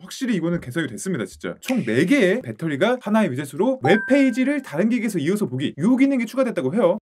확실히 이거는 개선이 됐습니다. 진짜 총 4개의 배터리가 하나의 위젯으로 웹페이지를 다른 기기에서 이어서 보기, 이 기능이 추가됐다고 해요.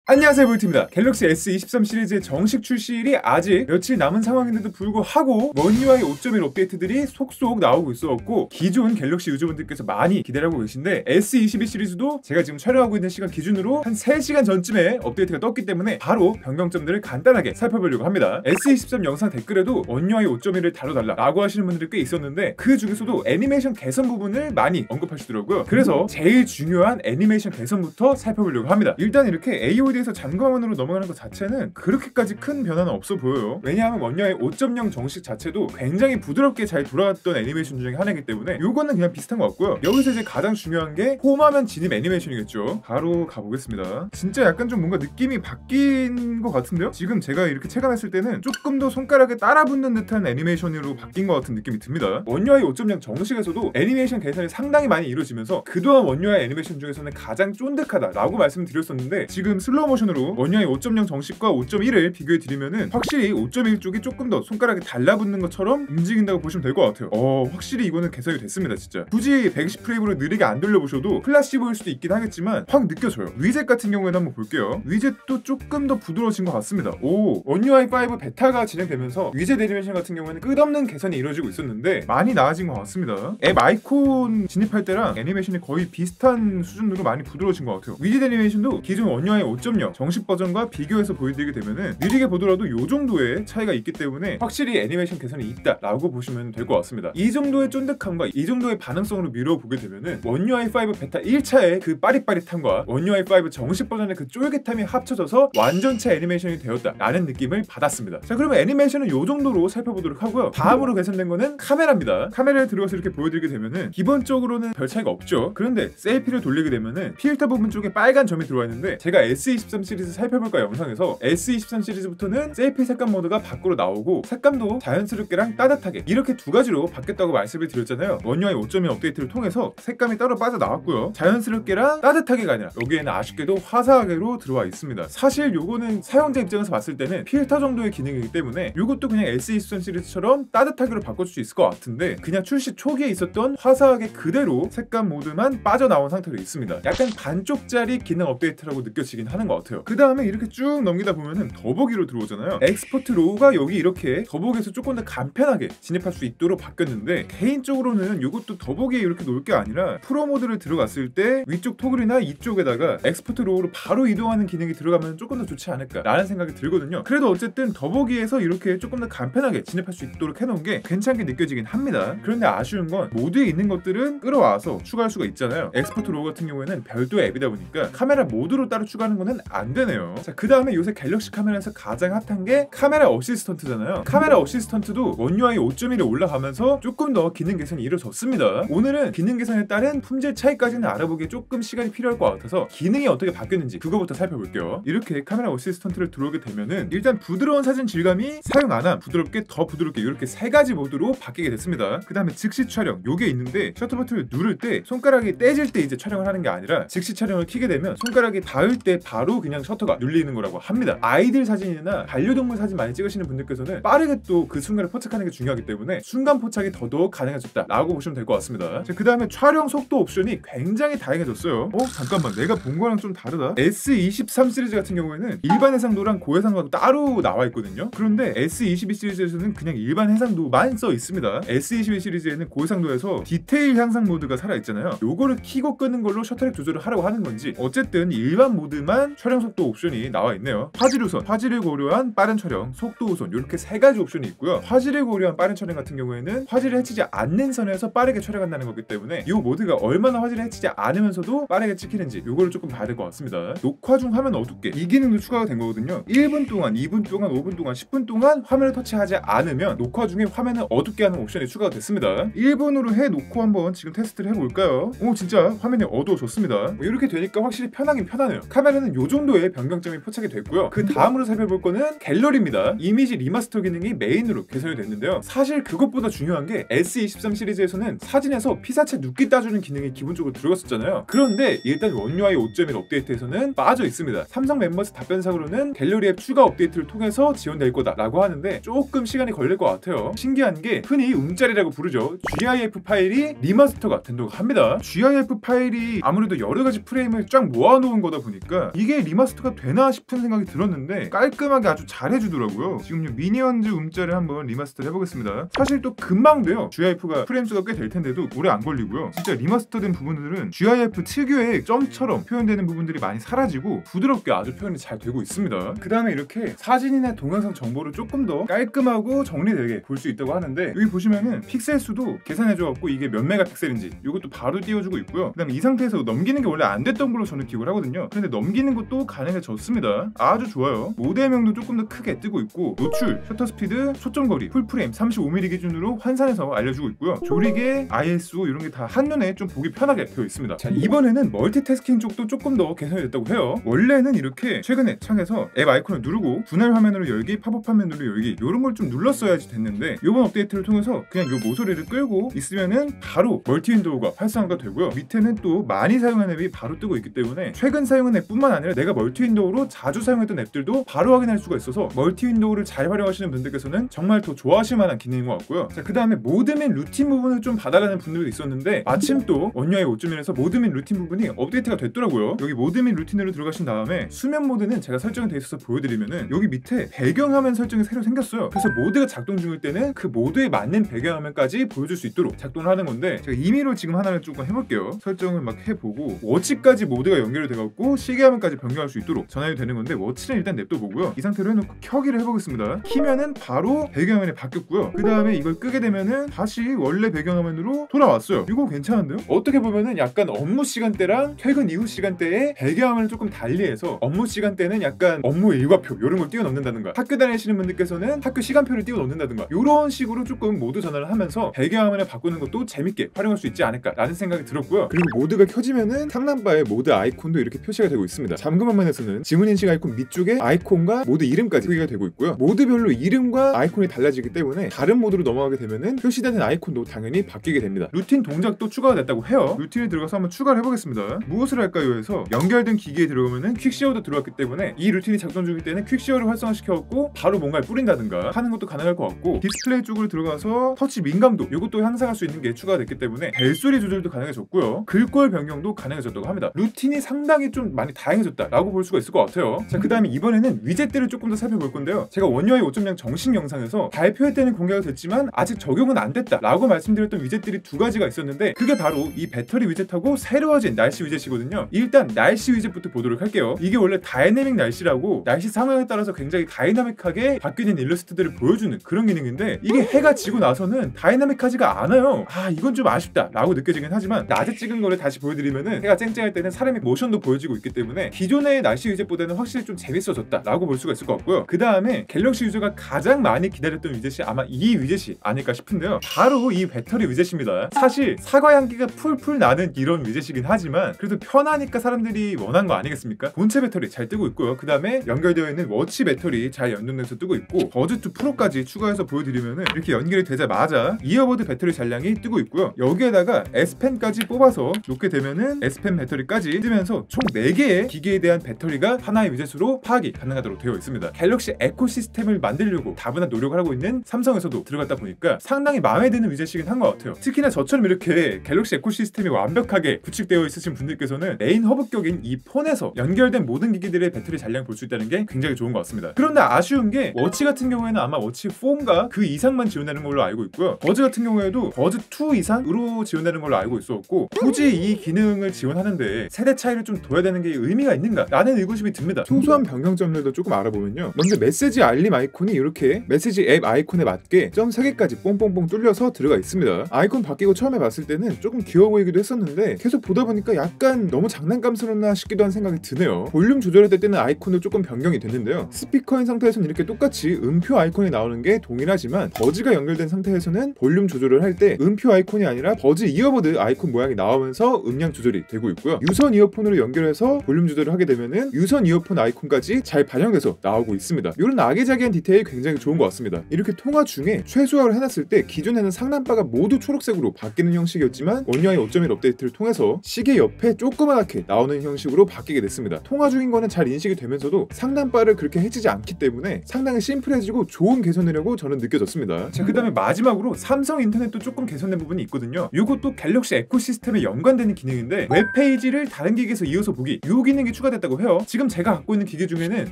안녕하세요, 볼트입니다. 갤럭시 S23 시리즈의 정식 출시일이 아직 며칠 남은 상황인데도 불구하고 원 UI 5.1 업데이트들이 속속 나오고 있어갖고 기존 갤럭시 유저분들께서 많이 기대를 하고 계신데, S22 시리즈도 제가 지금 촬영하고 있는 시간 기준으로 한 3시간 전쯤에 업데이트가 떴기 때문에 바로 변경점들을 간단하게 살펴보려고 합니다. S23 영상 댓글에도 원 UI 5.1을 다뤄달라 라고 하시는 분들이 꽤 있었는데, 그 중에서도 애니메이션 개선 부분을 많이 언급하시더라고요. 그래서 제일 중요한 애니메이션 개선부터 살펴보려고 합니다. 일단 이렇게 AOD에서 잠금화면으로 넘어가는 것 자체는 그렇게까지 큰 변화는 없어 보여요. 왜냐하면 원 UI 5.0 정식 자체도 굉장히 부드럽게 잘 돌아갔던 애니메이션 중에 하나이기 때문에 요거는 그냥 비슷한 것 같고요. 여기서 이제 가장 중요한 게 홈화면 진입 애니메이션이겠죠. 바로 가보겠습니다. 진짜 약간 좀 뭔가 느낌이 바뀐 것 같은데요? 지금 제가 이렇게 체감했을 때는 조금 더 손가락에 따라붙는 듯한 애니메이션으로 바뀐 것 같은 느낌이 듭니다. 원 UI 5.0 정식에서도 애니메이션 개선이 상당히 많이 이루어지면서 그동안 원 UI 애니메이션 중에서는 가장 쫀득하다라고 말씀드렸었는데, 지금 슬로우 모션으로 원 UI 5.0 정식과 5.1을 비교해 드리면은 확실히 5.1 쪽이 조금 더 손가락에 달라붙는 것처럼 움직인다고 보시면 될 것 같아요. 확실히 이거는 개선이 됐습니다. 진짜 굳이 120프레임으로 느리게 안 돌려보셔도 플라시보일 수도 있긴 하겠지만 확 느껴져요. 위젯 같은 경우에는 한번 볼게요. 위젯도 조금 더 부드러워진 것 같습니다. 원 UI 5 베타가 진행되면서 위젯 애니메이션 같은 경우에는 끝없는 개선이 이루어지고 있었는데 많이 나아진 것 같습니다. 앱 아이콘 진입할 때랑 애니메이션이 거의 비슷한 수준으로 많이 부드러워진 것 같아요. 위젯 애니메이션도 기존 원 UI 5.0 정식 버전과 비교해서 보여드리게 되면은 느리게 보더라도 이 정도의 차이가 있기 때문에 확실히 애니메이션 개선이 있다라고 보시면 될 것 같습니다. 이 정도의 쫀득함과 이 정도의 반응성으로 미뤄보게 되면은 원 UI 5 베타 1차의 그 빠릿빠릿함과 원 UI 5 정식 버전의 그 쫄깃함이 합쳐져서 완전체 애니메이션이 되었다라는 느낌을 받았습니다. 자, 그러면 애니메이션은 이 정도로 살펴보도록 하고요. 다음으로 개선된 거는 카메라입니다. 카메라에 들어가서 이렇게 보여드리게 되면은 기본적으로는 별 차이가 없죠. 그런데 셀피를 돌리게 되면은 필터 부분 쪽에 빨간 점이 들어와 있는데, 제가 S23 시리즈 살펴볼까 영상에서 S23 시리즈부터는 셀피 색감 모드가 밖으로 나오고 색감도 자연스럽게랑 따뜻하게 이렇게 두 가지로 바뀌었다고 말씀을 드렸잖아요. 원 UI 5.1 업데이트를 통해서 색감이 따로 빠져나왔고요. 자연스럽게랑 따뜻하게가 아니라 여기에는 아쉽게도 화사하게로 들어와 있습니다. 사실 요거는 사용자 입장에서 봤을 때는 필터 정도의 기능이기 때문에 요것도 그냥 S23 시리즈처럼 따뜻하게로 바꿔줄 수 있을 것 같은데, 그냥 출시 초기에 있었던 화사하게 그대로 색감 모드만 빠져나온 상태로 있습니다. 약간 반쪽짜리 기능 업데이트라고 느껴지긴 하는 것 같아요. 그 다음에 이렇게 쭉 넘기다 보면은 더보기로 들어오잖아요. 엑스포트 로우가 여기 이렇게 더보기에서 조금 더 간편하게 진입할 수 있도록 바뀌었는데, 개인적으로는 이것도 더보기에 이렇게 놓을 게 아니라 프로 모드를 들어갔을 때 위쪽 토글이나 이쪽에다가 엑스포트 로우로 바로 이동하는 기능이 들어가면 조금 더 좋지 않을까 라는 생각이 들거든요. 그래도 어쨌든 더보기에서 이렇게 조금 더 간편하게 진입할 수 있도록 해놓은 게 괜찮게 느껴지긴 합니다. 그런데 아쉬운 건 모드에 있는 것들은 끌어와서 추가할 수가 있잖아요. 엑스포트 로우 같은 경우에는 별도의 앱이다 보니까 카메라 모드로 따로 추가하는 거는 안 되네요. 자, 그 다음에 요새 갤럭시 카메라에서 가장 핫한 게 카메라 어시스턴트잖아요. 카메라 어시스턴트도 원 UI 5.1에 올라가면서 조금 더 기능 개선이 이루어졌습니다. 오늘은 기능 개선에 따른 품질 차이까지는 알아보기에 조금 시간이 필요할 것 같아서 기능이 어떻게 바뀌었는지 그거부터 살펴볼게요. 이렇게 카메라 어시스턴트를 들어오게 되면은 일단 부드러운 사진 질감이 사용 안함, 부드럽게, 더 부드럽게 이렇게 3가지 모드로 바뀌게 됐습니다. 그 다음에 즉시 촬영 요게 있는데, 셔터 버튼을 누를 때 손가락이 떼질 때 이제 촬영을 하는 게 아니라 즉시 촬영을 켜게 되면 손가락이 닿을 때 바로 그냥 셔터가 눌리는 거라고 합니다. 아이들 사진이나 반려동물 사진 많이 찍으시는 분들께서는 빠르게 또 그 순간을 포착하는 게 중요하기 때문에 순간 포착이 더더욱 가능해졌다 라고 보시면 될 것 같습니다. 그 다음에 촬영 속도 옵션이 굉장히 다양해졌어요. 잠깐만, 내가 본 거랑 좀 다르다. S23 시리즈 같은 경우에는 일반 해상도랑 고해상도가 따로 나와 있거든요. 그런데 S22 시리즈에서는 그냥 일반 해상도만 써 있습니다. S22 시리즈에는 고해상도에서 디테일 향상 모드가 살아있잖아요. 요거를 켜고 끄는 걸로 셔터렉 조절을 하려고 하는 건지 어쨌든 일반 모드만 촬영 속도 옵션이 나와 있네요. 화질 우선, 화질을 고려한 빠른 촬영, 속도 우선 이렇게 3가지 옵션이 있고요. 화질을 고려한 빠른 촬영 같은 경우에는 화질을 해치지 않는 선에서 빠르게 촬영한다는 거기 때문에 이 모드가 얼마나 화질을 해치지 않으면서도 빠르게 찍히는지 요거를 조금 봐야 될 것 같습니다. 녹화 중 화면 어둡게 이 기능도 추가가 된 거거든요. 1분 동안, 2분 동안, 5분 동안, 10분 동안 화면을 터치하지 않으면 녹화 중에 화면을 어둡게 하는 옵션이 추가가 됐습니다. 1분으로 해놓고 한번 지금 테스트를 해볼까요? 진짜 화면이 어두워졌습니다. 이렇게 되니까 확실히 편하긴 편하네요. 카메라는 요 정도의 변경점이 포착이 됐고요. 그 다음으로 살펴볼 거는 갤러리입니다. 이미지 리마스터 기능이 메인으로 개선이 됐는데요. 사실 그것보다 중요한 게 S23 시리즈에서는 사진에서 피사체 눕기 따주는 기능이 기본적으로 들어갔었잖아요. 그런데 일단 원 UI 5.1 업데이트에서는 빠져 있습니다. 삼성 멤버스 답변상으로는 갤러리 앱 추가 업데이트를 통해서 지원될 거다라고 하는데 조금 시간이 걸릴 것 같아요. 신기한 게 흔히 움짤이라고 부르죠. GIF 파일이 리마스터가 된다고 합니다. GIF 파일이 아무래도 여러 가지 프레임을 쫙 모아놓은 거다 보니까 이게 리마스터가 되나 싶은 생각이 들었는데 깔끔하게 아주 잘 해주더라고요. 지금 미니언즈 움짤을 한번 리마스터 해보겠습니다. 사실 또 금방 돼요. GIF가 프레임 수가 꽤 될 텐데도 오래 안 걸리고요. 진짜 리마스터된 부분들은 GIF 특유의 점처럼 표현되는 부분들이 많이 사라지고 부드럽게 아주 표현이 잘 되고 있습니다. 그 다음에 이렇게 사진이나 동영상 정보를 조금 더 깔끔하고 정리되게 볼 수 있다고 하는데 여기 보시면은 픽셀 수도 계산해줘갖고 이게 몇 메가픽셀인지 이것도 바로 띄워주고 있고요. 그 다음에 이 상태에서 넘기는 게 원래 안 됐던 걸로 저는 기억을 하거든요. 그런데 넘기는 것도 가능해졌습니다. 아주 좋아요. 모델명도 조금 더 크게 뜨고 있고 노출, 셔터 스피드, 초점거리, 풀프레임 35mm 기준으로 환산해서 알려주고 있고요. 조리개, ISO 이런 게 다 한눈에 좀 보기 편하게 되어 있습니다. 자, 이번에는 멀티태스킹 쪽도 조금 더 개선이 됐다고 해요. 원래는 이렇게 최근에 창에서 앱 아이콘을 누르고 분할 화면으로 열기, 팝업 화면으로 열기 이런 걸 좀 눌렀어야지 됐는데 이번 업데이트를 통해서 그냥 이 모서리를 끌고 있으면은 바로 멀티 윈도우가 활성화가 되고요. 밑에는 또 많이 사용한 앱이 바로 뜨고 있기 때문에 최근 사용한 앱뿐만 아니라 내가 멀티 윈도우로 자주 사용했던 앱들도 바로 확인할 수가 있어서 멀티 윈도우를 잘 활용하시는 분들께서는 정말 더 좋아하실 만한 기능인 것 같고요. 자, 그 다음에 모드 및 루틴 부분을 좀 봐달라는 분들도 있었는데 마침 또 원 UI 5.1에서 모드 및 루틴 부분이 업데이트가 됐더라고요. 여기 모드 및 루틴으로 들어가신 다음에 수면 모드는 제가 설정이 돼 있어서 보여드리면은 여기 밑에 배경화면 설정이 새로 생겼어요. 그래서 모드가 작동 중일 때는 그 모드에 맞는 배경화면까지 보여줄 수 있도록 작동을 하는 건데 제가 임의로 지금 하나를 조금 해볼게요. 설정을 막 해보고 워치까지 모드가 연결이 돼갖고 시계화면까지 변경할 수 있도록 전환이 되는 건데 워치는 일단 냅둬보고요. 이 상태로 해놓고 켜기를 해보겠습니다. 키면은 바로 배경화면이 바뀌었고요. 그 다음에 이걸 끄게 되면은 다시 원래 배경화면으로 돌아왔어요. 이거 괜찮은데요? 어떻게 보면은 약간 업무 시간대랑 퇴근 이후 시간대에 배경화면을 조금 달리해서 업무 시간대는 약간 업무 일과표 이런 걸 띄워넣는다든가 학교 다니시는 분들께서는 학교 시간표를 띄워넣는다든가 이런 식으로 조금 모드 전환을 하면서 배경화면을 바꾸는 것도 재밌게 활용할 수 있지 않을까라는 생각이 들었고요. 그리고 모드가 켜지면은 상단바에 모드 아이콘도 이렇게 표시가 되고 있습니다. 잠금 화면에서는 지문인식 아이콘 밑쪽에 아이콘과 모드 이름까지 표기가 되고 있고요. 모드별로 이름과 아이콘이 달라지기 때문에 다른 모드로 넘어가게 되면은 표시되는 아이콘도 당연히 바뀌게 됩니다. 루틴 동작도 추가가 됐다고 해요. 루틴에 들어가서 한번 추가를 해보겠습니다. 무엇을 할까요? 해서 연결된 기기에 들어가면은 퀵쉐어도 들어왔기 때문에 이 루틴이 작동 중일 때는 퀵쉐어를 활성화시켜갖고 바로 뭔가를 뿌린다든가 하는 것도 가능할 것 같고 디스플레이 쪽으로 들어가서 터치 민감도 이것도 향상할 수 있는 게 추가가 됐기 때문에 벨소리 조절도 가능해졌고요. 글꼴 변경도 가능해졌다고 합니다. 루틴이 상당히 좀 많이 다양해졌다라고 볼 수가 있을 것 같아요. 자, 그 다음에 이번에는 위젯들을 조금 더 살펴볼 건데요. 제가 원 UI 5.0 정식 영상에서 발표할 때는 공개가 됐지만 아직 적용은 안 됐다라고 말씀드렸던 위젯들이 두 가지가 있었는데 그게 바로 이 배터리 위젯하고 새로워진 날씨 위젯이거든요. 일단 날씨 위젯부터 보도록 할게요. 이게 원래 다이내믹 날씨라고 날씨 상황에 따라서 굉장히 다이나믹하게 바뀌는 일러스트들을 보여주는 그런 기능인데 이게 해가 지고 나서는 다이나믹하지가 않아요. 아, 이건 좀 아쉽다 라고 느껴지긴 하지만 낮에 찍은 거를 다시 보여드리면은 해가 쨍쨍할 때는 사람의 모션도 보여지고 있기 때문에 기존의 날씨 위젯보다는 확실히 좀 재밌어졌다 라고 볼 수가 있을 것 같고요. 그 다음에 갤럭시 유저가 가장 많이 기다렸던 위젯이 아마 이 위젯이 아닐까 싶은데요. 바로 이 배터리 위젯입니다. 사실 사과 향기가 풀풀 나는 이런 위젯이긴 하지만 그래도 편하니까 사람들이 원한 거 아니겠습니까? 본체 배터리 잘 뜨고 있고요. 그 다음에 연결되어 있는 워치 배터리 잘 연동돼서 뜨고 있고 버즈2 프로까지 추가해서 보여드리면은 이렇게 연결이 되자마자 이어버드 배터리 잔량이 뜨고 있고요. 여기에다가 S펜까지 뽑아서 놓게 되면은 S펜 배터리까지 뜨면서 총 4개의 기기에 대한 배터리가 하나의 위젯으로 파악이 가능하도록 되어 있습니다. 갤럭시 에코시스템을 만들려고 다분한 노력을 하고 있는 삼성에서도 들어갔다 보니까 상당히 마음에 드는 위젯이긴 한 것 같아요. 특히나 저처럼 이렇게 갤럭시 에코시스템이 완벽하게 구축되어 있으신 분들께서는 메인 허브격인 이 폰에서 연결된 모든 기기들의 배터리 잔량 볼 수 있다는 게 굉장히 좋은 것 같습니다. 그런데 아쉬운 게 워치 같은 경우에는 아마 워치 4인가 그 이상만 지원되는 걸로 알고 있고요. 버즈 같은 경우에도 버즈 2 이상으로 지원되는 걸로 알고 있었고 굳이 이 기능을 지원하는데 세대 차이를 좀 둬야 되는 게 의미가 있는가 라는 의구심이 듭니다. 소소한 변경점들도 조금 알아보면요. 먼저 메시지 알림 아이콘이 이렇게 메시지 앱 아이콘에 맞게 점 3개까지 뽕뽕뽕 뚫려서 들어가 있습니다. 아이콘 바뀌고 처음에 봤을 때는 조금 귀여워 보이기도 했었는데 계속 보다 보니까 약간 너무 장난감스럽나 싶기도 한 생각이 드네요. 볼륨 조절할 때는 아이콘도 조금 변경이 됐는데요. 스피커인 상태에서는 이렇게 똑같이 음표 아이콘이 나오는 게 동일하지만 버즈가 연결된 상태에서는 볼륨 조절을 할 때 음표 아이콘이 아니라 버즈 이어버드 아이콘 모양이 나오면서 음량 조절이 되고 있고요. 유선 이어폰으로 연결해서 볼륨 조절을 하게 하게 되면은 유선 이어폰 아이콘까지 잘 반영돼서 나오고 있습니다. 이런 아기자기한 디테일이 굉장히 좋은 것 같습니다. 이렇게 통화 중에 최소화를 해놨을 때 기존에는 상단바가 모두 초록색으로 바뀌는 형식이었지만 원UI 5.1 업데이트를 통해서 시계 옆에 조그맣게 나오는 형식으로 바뀌게 됐습니다. 통화 중인 거는 잘 인식이 되면서도 상단바를 그렇게 해치지 않기 때문에 상당히 심플해지고 좋은 개선이라고 저는 느껴졌습니다. 자, 그 다음에 마지막으로 삼성 인터넷도 조금 개선된 부분이 있거든요. 이것도 갤럭시 에코시스템에 연관되는 기능인데 웹페이지를 다른 기기에서 이어서 보기, 이 기능이 추가됐다고 해요. 지금 제가 갖고 있는 기기 중에는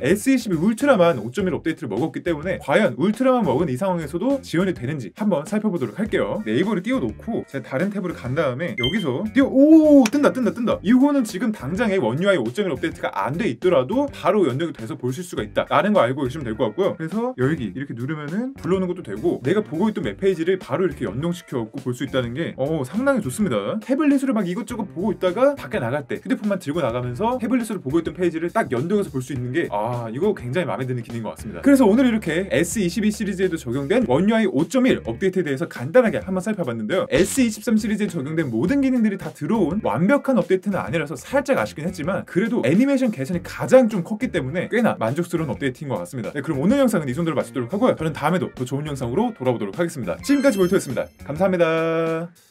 S21 울트라만 5.1 업데이트를 먹었기 때문에 과연 울트라만 먹은 이 상황에서도 지원이 되는지 한번 살펴보도록 할게요. 네이버를 띄워놓고 제가 다른 탭으로 간 다음에 여기서 오 뜬다. 이거는 지금 당장에 원UI 5.1 업데이트가 안 돼 있더라도 바로 연동이 돼서 보실 수가 있다 라는 거 알고 계시면 될 것 같고요. 그래서 열기 이렇게 누르면은 불러오는 것도 되고 내가 보고 있던 웹페이지를 바로 이렇게 연동시켜갖고 볼 수 있다는 게 상당히 좋습니다. 태블릿으로 막 이것저것 보고 있다가 밖에 나갈 때 휴대폰만 들고 나가면서 태블릿으로 보고 있던 페이지를 딱 연동해서 볼 수 있는 게 이거 굉장히 마음에 드는 기능인 것 같습니다. 그래서 오늘 이렇게 S22 시리즈에도 적용된 원UI 5.1 업데이트에 대해서 간단하게 한번 살펴봤는데요. S23 시리즈에 적용된 모든 기능들이 다 들어온 완벽한 업데이트는 아니라서 살짝 아쉽긴 했지만 그래도 애니메이션 개선이 가장 좀 컸기 때문에 꽤나 만족스러운 업데이트인 것 같습니다. 네, 그럼 오늘 영상은 이 정도로 마치도록 하고요. 저는 다음에도 더 좋은 영상으로 돌아오도록 하겠습니다. 지금까지 볼토였습니다. 감사합니다.